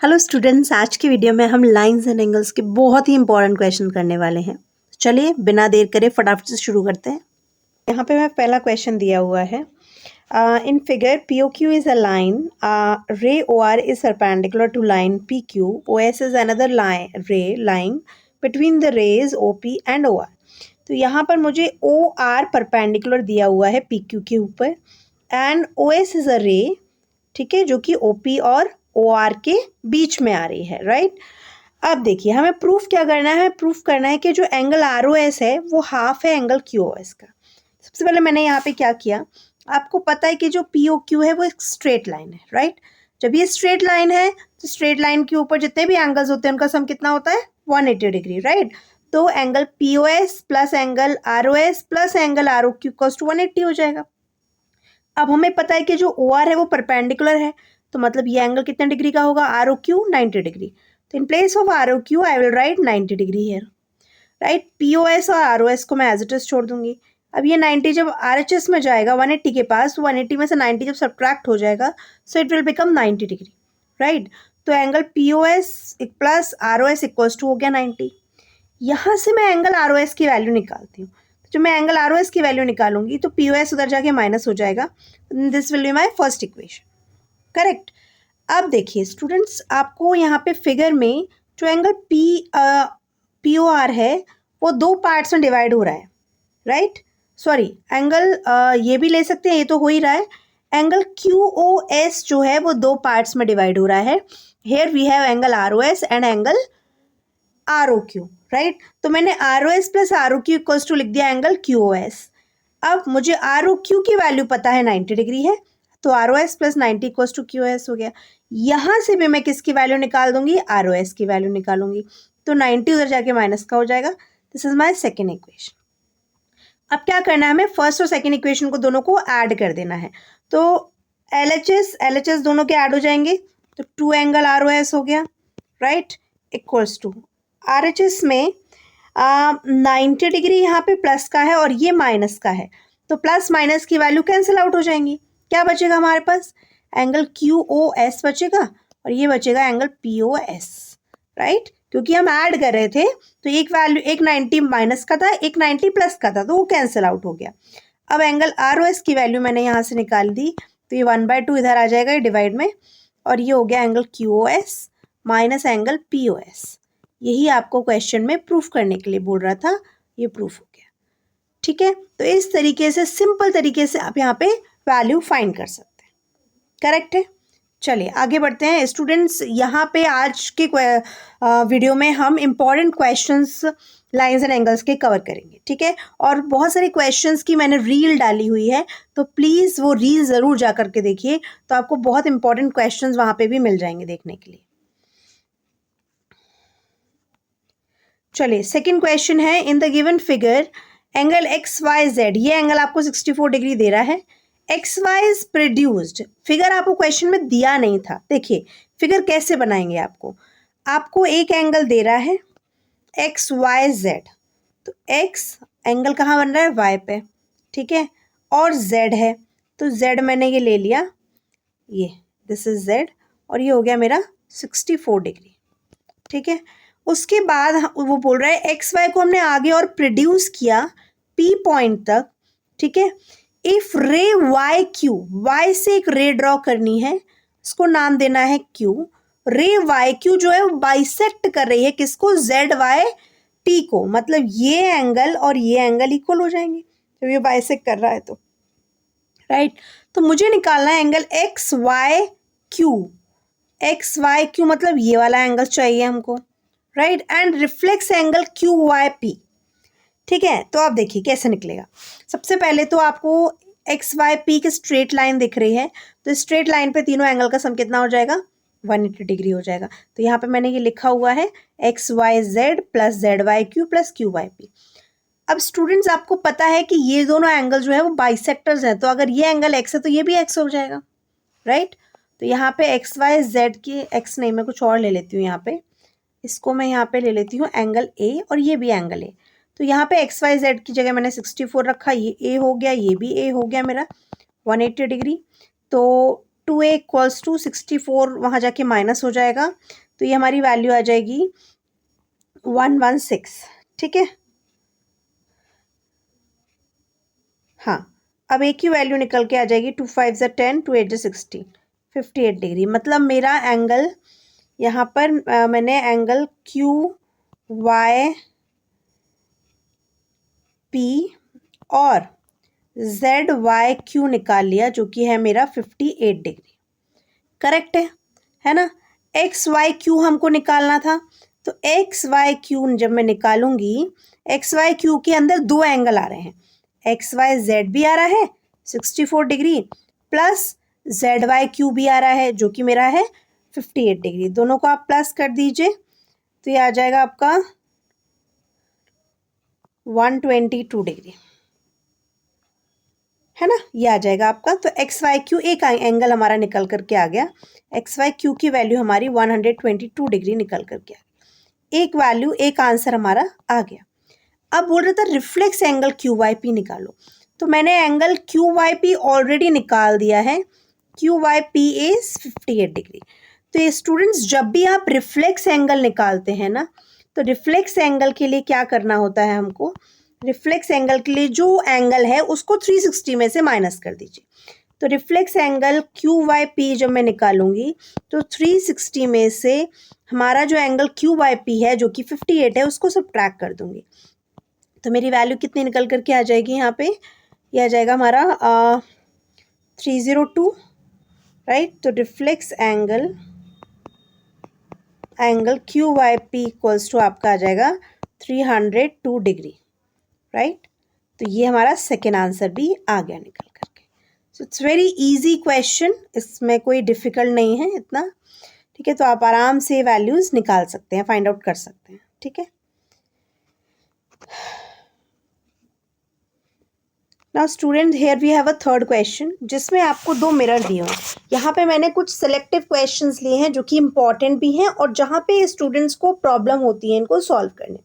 Hello students, आज की video में हम लाइंस एंड एंगल्स के बहुत ही इंपॉर्टेंट क्वेश्चन करने वाले हैं। चलिए बिना देर करे फटाफट से शुरू करते हैं। यहाँ पे मैं पहला क्वेश्चन दिया हुआ है। In figure P O Q is a line, ray O R is perpendicular to line P Q, O S is another line ray line between the rays O P and O R. तो यहाँ पर मुझे O R perpendicular दिया हुआ है P Q के ऊपर and O S is a ray, ठीक है, जो कि ओ पी और ओ आर के बीच में आ रही है, राइट। अब देखिए हमें प्रूफ क्या करना है, प्रूफ करना है कि जो एंगल आर ओ एस है वो हाफ है एंगल क्यू ओ एस का। सबसे पहले मैंने यहाँ पे क्या किया, आपको पता है कि जो पी ओ क्यू है वो एक स्ट्रेट लाइन है, राइट। जब ये स्ट्रेट लाइन है तो स्ट्रेट लाइन के ऊपर जितने भी एंगल्स होते हैं उनका सम कितना होता है, 180 डिग्री, राइट। तो angle P O S plus angle R O S plus angle R O Q कॉस टू 180 हो जाएगा। अब हमें पता है कि जो ओ आर है वो परपेंडिकुलर है, तो मतलब ये एंगल कितने डिग्री का होगा, आर ओ क्यू 90 डिग्री। तो in place of R O Q I will write 90 degree here, right. P O S और आर ओ एस को मैं एज इट इज छोड़ दूंगी। अब ये 90 जब आर एच एस में जाएगा 180 के पास, तो 180 में से 90 जब सब्ट्रैक्ट हो जाएगा so it will become 90 degree, right. तो angle P O S plus R O S equals to हो गया 90। यहाँ से मैं एंगल आर ओ एस की वैल्यू निकालती हूँ। तो जब मैं एंगल आर ओ एस की वैल्यू निकालूंगी तो पी ओ एस उधर जाके माइनस हो जाएगा। This will be my first equation, correct. अब देखिए स्टूडेंट्स, आपको यहाँ पे फिगर में जो एंगल पी ओ आर है वो दो पार्ट्स में डिवाइड हो रहा है, राइट। सॉरी, एंगल ये भी ले सकते हैं, ये तो हो ही रहा है। एंगल क्यू ओ एस जो है वो दो पार्ट्स में डिवाइड हो रहा है। Here we have angle R O S and angle R O Q, right. तो मैंने R O S plus R O Q equals to लिख दिया एंगल क्यू ओ एस। अब मुझे आर ओ क्यू की वैल्यू पता है 90 डिग्री है, तो R O S plus 90 equals to Q S हो गया। यहाँ से भी मैं किसकी वैल्यू निकाल दूंगी, आर ओ एस की वैल्यू निकालूंगी। तो 90 उधर जाके माइनस का हो जाएगा। This is my second equation. अब क्या करना है, हमें फर्स्ट और सेकेंड इक्वेशन को दोनों को ऐड कर देना है। तो एल एच एस दोनों के ऐड हो जाएंगे, तो 2 एंगल आर ओ एस हो गया, right, equals to R H S में 90 डिग्री यहाँ पे प्लस का है और ये माइनस का है, तो प्लस माइनस की वैल्यू कैंसिल आउट हो जाएंगी। क्या बचेगा हमारे पास, एंगल क्यू ओ एस बचेगा और ये बचेगा angle P O S, right. क्योंकि हम ऐड कर रहे थे तो एक वैल्यू, एक 90 माइनस का था, एक 90 प्लस का था, तो वो कैंसिल आउट हो गया। अब एंगल आर ओ एस की वैल्यू मैंने यहाँ से निकाल दी, तो ये 1/2 इधर आ जाएगा डिवाइड में, और ये हो गया angle Q O S minus angle P O S. यही आपको क्वेश्चन में प्रूफ करने के लिए बोल रहा था, ये प्रूफ हो गया, ठीक है। तो इस तरीके से, सिंपल तरीके से आप यहाँ पे वैल्यू फाइंड कर सकते हैं, करेक्ट है। चलिए आगे बढ़ते हैं स्टूडेंट्स। यहाँ पे आज के वीडियो में हम important questions lines and angles के कवर करेंगे, ठीक है। और बहुत सारे क्वेश्चंस की मैंने रील डाली हुई है, तो प्लीज़ वो रील ज़रूर जा करके देखिए, तो आपको बहुत इंपॉर्टेंट क्वेश्चंस वहाँ पे भी मिल जाएंगे देखने के लिए। चलिए सेकंड क्वेश्चन है, in the given figure angle X Y Z, ये एंगल आपको 64 डिग्री दे रहा है। X Y is produced, figure आपको क्वेश्चन में दिया नहीं था। देखिए फिगर कैसे बनाएंगे, आपको एक एंगल दे रहा है एक्स वाई जेड, तो एक्स एंगल कहाँ बन रहा है, वाई पे, ठीक है, और जेड है, तो जेड मैंने ये ले लिया, ये दिस इज जेड, और ये हो गया मेरा 64 डिग्री, ठीक है। उसके बाद वो बोल रहा है एक्स वाई को हमने आगे और प्रोड्यूस किया पी पॉइंट तक, ठीक है। इफ रे वाई क्यू, वाई से एक रे ड्रॉ करनी है, उसको नाम देना है क्यू। रे वाई क्यू जो है वो बाइसेक्ट कर रही है किसको, जेड वाई टी को, मतलब ये एंगल और ये एंगल इक्वल हो जाएंगे जब ये बाइसेक्ट कर रहा है तो, राइट। तो मुझे निकालना है angle X Y Q, X Y Q मतलब ये वाला एंगल चाहिए हमको, right, and reflex angle Q Y P, ठीक है। तो आप देखिए कैसे निकलेगा। सबसे पहले तो आपको एक्स वाई पी की स्ट्रेट लाइन दिख रही है, तो स्ट्रेट लाइन पे तीनों एंगल का सम कितना हो जाएगा, 180 डिग्री हो जाएगा। तो यहाँ पे मैंने ये लिखा हुआ है X Y Z plus Z Y Q plus Q Y P. अब स्टूडेंट्स आपको पता है कि ये दोनों एंगल जो है वो बाइसेक्टर्स हैं, तो अगर ये एंगल एक्स है तो ये भी एक्स हो जाएगा, राइट। तो यहाँ पे एक्स वाई जेड की, एक्स नहीं मैं कुछ और ले लेती हूँ, यहाँ पे इसको मैं यहाँ पे ले लेती हूँ एंगल ए, और ये भी एंगल ए। तो यहाँ पे एक्स वाई जेड की जगह मैंने 64 रखा, ये ए हो गया, ये भी ए हो गया मेरा 180 डिग्री। तो 2a इक्वल्स टू 64 वहाँ जाके माइनस हो जाएगा, तो ये हमारी वैल्यू आ जाएगी 116। ठीक है, हाँ, अब एक ही वैल्यू निकल के आ जाएगी, 2 5 ज़ा 10, 2 8 ज़ा 16, 58 डिग्री। मतलब मेरा एंगल यहाँ पर मैंने एंगल क्यू वाई पी और जेड वाई क्यू निकाल लिया, जो कि है मेरा 58 डिग्री। करेक्ट है ना। एक्स वाई क्यू हमको निकालना था, तो एक्स वाई क्यू जब मैं निकालूंगी, एक्स वाई क्यू के अंदर दो एंगल आ रहे हैं, एक्स वाई जेड भी आ रहा है 64 degree, plus Z Y Q भी आ रहा है जो कि मेरा है 58 डिग्री। दोनों को आप प्लस कर दीजिए, तो ये आ जाएगा आपका 122 डिग्री, है ना, ये आ जाएगा आपका। तो एक्स वाई क्यू एक एंगल हमारा निकल करके आ गया, एक्स वाई क्यू की वैल्यू हमारी 122 डिग्री निकल करके आ गई। एक वैल्यू, एक आंसर हमारा आ गया। अब बोल रहा था reflex angle Q Y P निकालो, तो मैंने angle Q Y P already निकाल दिया है, Q Y P is 58 degree. तो ये स्टूडेंट्स, जब भी आप रिफ्लेक्स एंगल निकालते हैं ना, तो रिफ्लेक्स एंगल के लिए क्या करना होता है हमको, रिफ्लेक्स एंगल के लिए जो एंगल है उसको 360 में से माइनस कर दीजिए। तो reflex angle Q Y P जब मैं निकालूंगी, तो 360 में से हमारा जो एंगल क्यू वाई पी है जो कि 58 है उसको सब्ट्रैक्ट कर दूंगी, तो मेरी वैल्यू कितनी निकल करके आ जाएगी यहाँ पे, ये आ जाएगा हमारा 302, राइट। तो reflex angle Q Y P equals to आपका आ जाएगा 302 डिग्री, राइट। तो ये हमारा सेकेंड आंसर भी आ गया निकल करके। So it's very easy question, इसमें कोई डिफिकल्ट नहीं है इतना। ठीक है, तो आप आराम से वैल्यूज निकाल सकते हैं, फाइंड आउट कर सकते हैं। ठीक है, now student, here we have a third question, जिसमें आपको दो मिरर दिए हैं। यहाँ पे मैंने कुछ सिलेक्टिव क्वेश्चंस लिए हैं जो कि इंपॉर्टेंट भी हैं और जहाँ पे स्टूडेंट्स को प्रॉब्लम होती है इनको सॉल्व करने।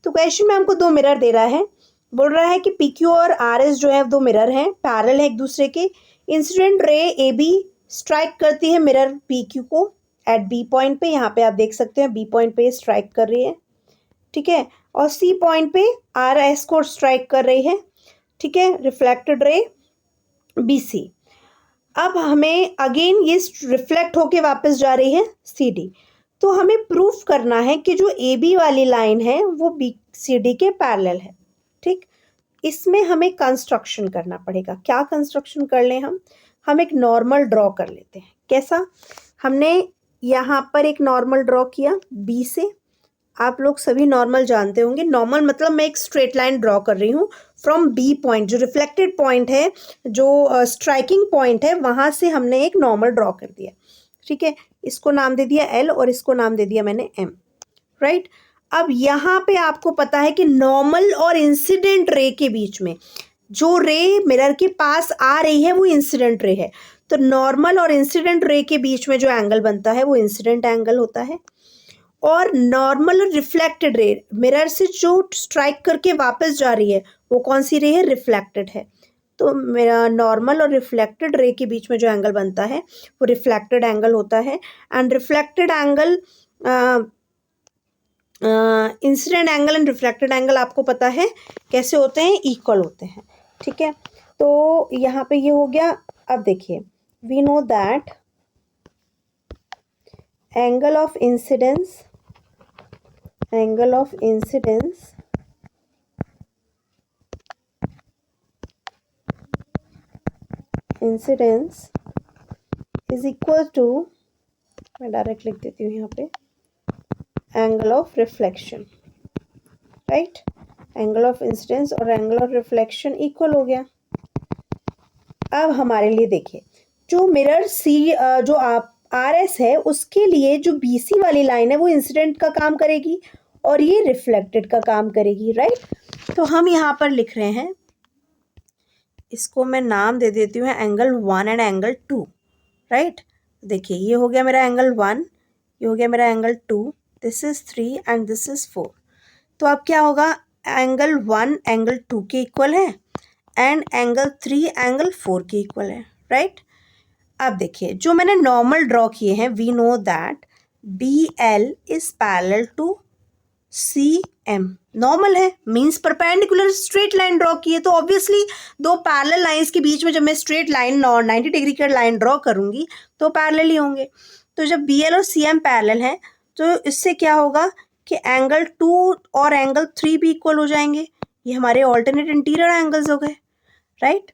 तो क्वेश्चन में हमको दो मिरर दे रहा है, बोल रहा है कि पी क्यू और आर एस जो है दो मिरर हैं, पैरेलल है एक दूसरे के। Incident ray A B strike करती है मिरर पी क्यू को एट बी पॉइंट पे, यहाँ पे आप देख सकते हैं बी पॉइंट पे स्ट्राइक कर रही है, ठीक है, और सी पॉइंट पे आर एस को स्ट्राइक कर रही है, ठीक है, रिफ्लेक्टेड रे बी सी। अब हमें अगेन ये रिफ्लेक्ट होके वापस जा रही है सी डी, तो हमें प्रूफ करना है कि जो ए बी वाली लाइन है वो बी सी डी के पैरेलल है। ठीक, इसमें हमें कंस्ट्रक्शन करना पड़ेगा। क्या कंस्ट्रक्शन कर लें हम एक नॉर्मल ड्रॉ कर लेते हैं। कैसा, हमने यहाँ पर एक नॉर्मल ड्रॉ किया बी से, आप लोग सभी नॉर्मल जानते होंगे। नॉर्मल मतलब मैं एक स्ट्रेट लाइन ड्रॉ कर रही हूँ फ्रॉम बी पॉइंट, जो रिफ्लेक्टेड पॉइंट है, जो स्ट्राइकिंग पॉइंट है, वहाँ से हमने एक नॉर्मल ड्रॉ कर दिया। ठीक है, इसको नाम दे दिया एल और इसको नाम दे दिया मैंने एम, राइट। अब यहाँ पे आपको पता है कि नॉर्मल और इंसिडेंट रे के बीच में जो रे मिरर के पास आ रही है वो इंसिडेंट रे है, तो नॉर्मल और इंसिडेंट रे के बीच में जो एंगल बनता है वो इंसिडेंट एंगल होता है। और नॉर्मल और रिफ्लेक्टेड रे, मिरर से जो स्ट्राइक करके वापस जा रही है वो कौन सी रे है, रिफ्लेक्टेड है। तो मेरा नॉर्मल और रिफ्लेक्टेड रे के बीच में जो एंगल बनता है वो रिफ्लेक्टेड एंगल होता है। And reflected angle, incident angle and reflected angle आपको पता है कैसे होते हैं, इक्वल होते हैं। ठीक है, तो यहाँ पे ये हो गया। अब देखिए, we know that angle of incidence is equal to, मैं डायरेक्ट लिख देती हूँ यहाँ पे, angle of reflection, right. Angle of incidence और एंगल ऑफ रिफ्लेक्शन इक्वल हो गया। अब हमारे लिए देखिए, जो मिरर सी, जो आप आर एस है, उसके लिए जो बी सी वाली लाइन है वो इंसिडेंट का काम करेगी और ये रिफ्लेक्टेड का काम करेगी, राइट। तो हम यहाँ पर लिख रहे हैं, इसको मैं नाम दे देती हूँ एंगल 1 एंड एंगल 2, राइट। देखिए, ये हो गया मेरा एंगल 1, ये हो गया मेरा angle 2, this is 3 and this is 4। तो अब क्या होगा, एंगल 1 एंगल 2 के इक्वल है एंड एंगल 3 एंगल 4 के इक्वल है, राइट। अब देखिए जो मैंने नॉर्मल ड्रॉ किए हैं, we know that BL is parallel to CM। Normal है means perpendicular straight line draw की है, तो ऑब्वियसली दो पैरेलल लाइंस के बीच में जब मैं स्ट्रेट लाइन और 90 डिग्री का लाइन ड्रॉ करूंगी तो पैरेलल ही होंगे। तो जब BL और CM पैरेलल हैं तो इससे क्या होगा कि एंगल 2 और एंगल 3 भी इक्वल हो जाएंगे। ये हमारे ऑल्टरनेट इंटीरियर एंगल्स हो गए, राइट।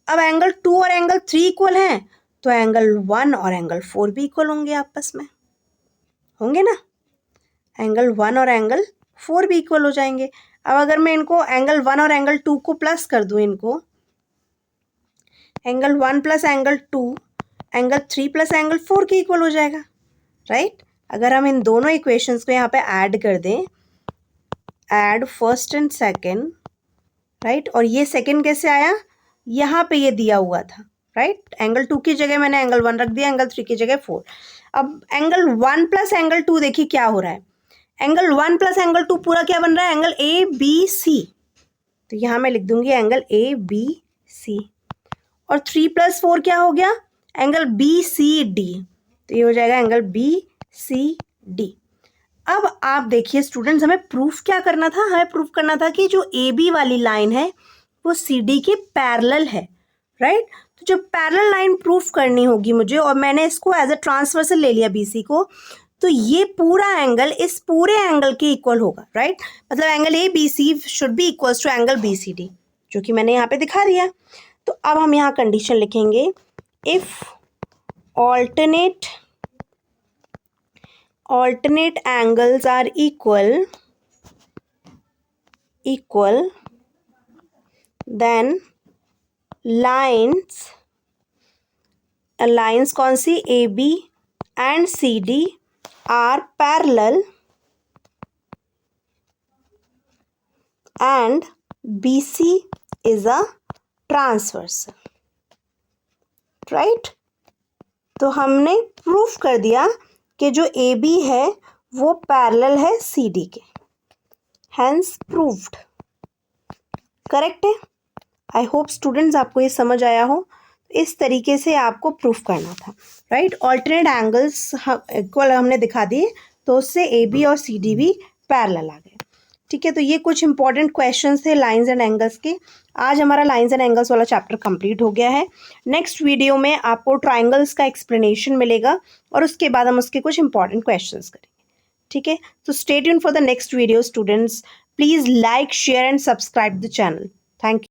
अब एंगल 2 और एंगल 3 इक्वल हैं तो एंगल 1 और एंगल 4 भी इक्वल होंगे, आपस में होंगे ना। एंगल 1 और एंगल 4 भी इक्वल हो जाएंगे। अब अगर मैं इनको एंगल 1 और एंगल 2 को प्लस कर दूं, इनको angle 1 plus angle 2 angle 3 plus angle 4 के इक्वल हो जाएगा, राइट। अगर हम इन दोनों इक्वेशंस को यहाँ पे ऐड कर दें, add first and second, right. और ये सेकेंड कैसे आया, यहाँ पे ये दिया हुआ था, राइट। एंगल 2 की जगह मैंने एंगल 1 रख दिया, एंगल 3 की जगह 4। अब एंगल 1 प्लस एंगल 2 देखिए क्या हो रहा है। एंगल 1 प्लस एंगल 2 पूरा क्या बन रहा है, एंगल ABC। तो यहाँ मैं लिख दूंगी एंगल ABC। और 3 प्लस 4 क्या हो गया, एंगल BCD। तो ये हो जाएगा एंगल BCD। अब आप देखिए स्टूडेंट्स, हमें प्रूफ क्या करना था, हमें प्रूफ करना था कि जो AB वाली लाइन है वो CD के पैरेलल है, राइट। तो जब पैरेलल लाइन प्रूफ करनी होगी मुझे, और मैंने इसको एज अ ट्रांसवर्सल ले लिया BC को, तो ये पूरा एंगल इस पूरे एंगल के इक्वल होगा, राइट। मतलब angle ABC should be equals to angle BCD, जो कि मैंने यहाँ पे दिखा दिया। तो अब हम यहाँ कंडीशन लिखेंगे, if alternate angles are equal, then lines कौन सी, AB and CD are parallel and BC is a transversal, right. तो हमने प्रूफ कर दिया कि जो AB है वो पैरेलल है CD के, हैंस प्रूव्ड, करेक्ट है। आई होप स्टूडेंट्स आपको ये समझ आया हो। इस तरीके से आपको प्रूफ करना था, राइट। ऑल्टरनेट एंगल्स इक्वल हमने दिखा दिए, तो उससे AB और CD भी पैरेलल आ गए, ठीक है। तो ये कुछ इंपॉर्टेंट क्वेश्चंस थे लाइंस एंड एंगल्स के। आज हमारा लाइंस एंड एंगल्स वाला चैप्टर कंप्लीट हो गया है। नेक्स्ट वीडियो में आपको ट्राइंगल्स का एक्सप्लेनेशन मिलेगा और उसके बाद हम उसके कुछ इंपॉर्टेंट क्वेश्चंस करेंगे, ठीक है। तो stay tuned for the next video students. Please like, share and subscribe the channel. Thank you.